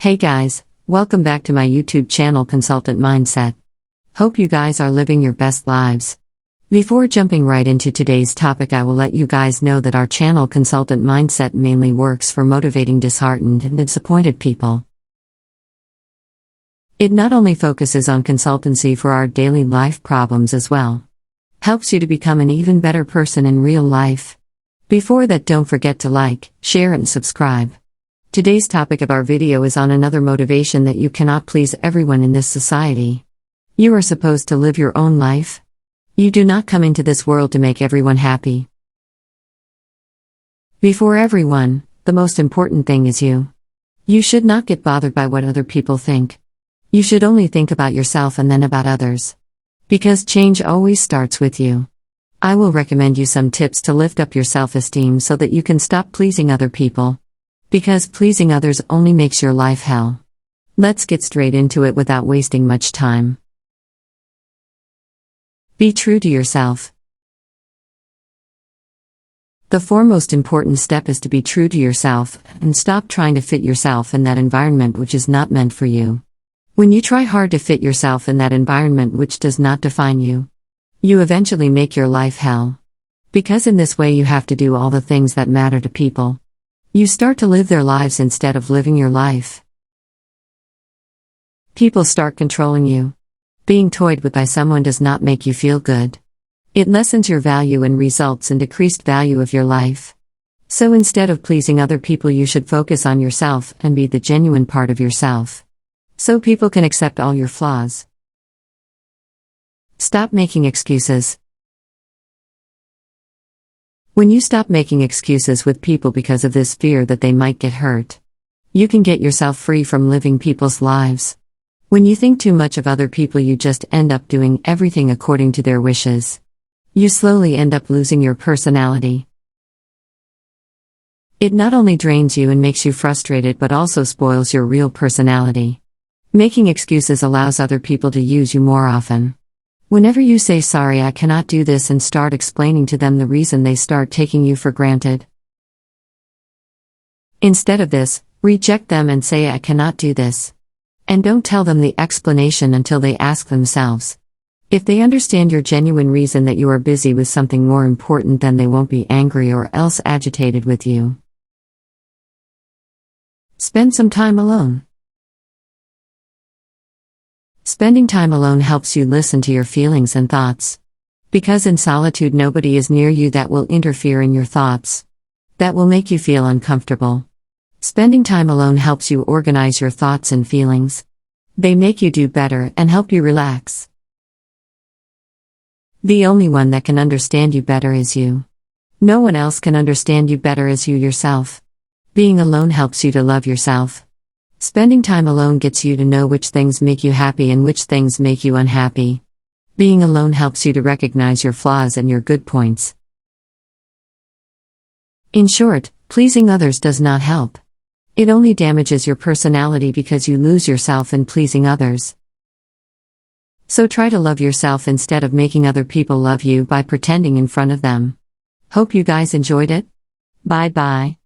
Hey guys, welcome back to my YouTube channel Consultant Mindset. Hope you guys are living your best lives. Before jumping right into today's topic, I will let you guys know that our channel Consultant Mindset mainly works for motivating disheartened and disappointed people. It not only focuses on consultancy for our daily life problems as well. Helps you to become an even better person in real life. Before that, don't forget to like, share and subscribe. Today's topic of our video is on another motivation that you cannot please everyone in this society. You are supposed to live your own life. You do not come into this world to make everyone happy. Before everyone, the most important thing is you. You should not get bothered by what other people think. You should only think about yourself and then about others. Because change always starts with you. I will recommend you some tips to lift up your self-esteem so that you can stop pleasing other people. Because pleasing others only makes your life hell. Let's get straight into it without wasting much time. Be true to yourself. The foremost important step is to be true to yourself and stop trying to fit yourself in that environment which is not meant for you. When you try hard to fit yourself in that environment which does not define you, you eventually make your life hell. Because in this way you have to do all the things that matter to people. You start to live their lives instead of living your life. People start controlling you. Being toyed with by someone does not make you feel good. It lessens your value and results in decreased value of your life. So instead of pleasing other people, you should focus on yourself and be the genuine part of yourself. So people can accept all your flaws. Stop making excuses. When you stop making excuses with people because of this fear that they might get hurt, you can get yourself free from living people's lives. When you think too much of other people, you just end up doing everything according to their wishes. You slowly end up losing your personality. It not only drains you and makes you frustrated but also spoils your real personality. Making excuses allows other people to use you more often. Whenever you say sorry, I cannot do this, and start explaining to them the reason, they start taking you for granted. Instead of this, reject them and say I cannot do this. And don't tell them the explanation until they ask themselves. If they understand your genuine reason that you are busy with something more important, then they won't be angry or else agitated with you. Spend some time alone. Spending time alone helps you listen to your feelings and thoughts. Because in solitude nobody is near you that will interfere in your thoughts. That will make you feel uncomfortable. Spending time alone helps you organize your thoughts and feelings. They make you do better and help you relax. The only one that can understand you better is you. No one else can understand you better as you yourself. Being alone helps you to love yourself. Spending time alone gets you to know which things make you happy and which things make you unhappy. Being alone helps you to recognize your flaws and your good points. In short, pleasing others does not help. It only damages your personality because you lose yourself in pleasing others. So try to love yourself instead of making other people love you by pretending in front of them. Hope you guys enjoyed it. Bye bye.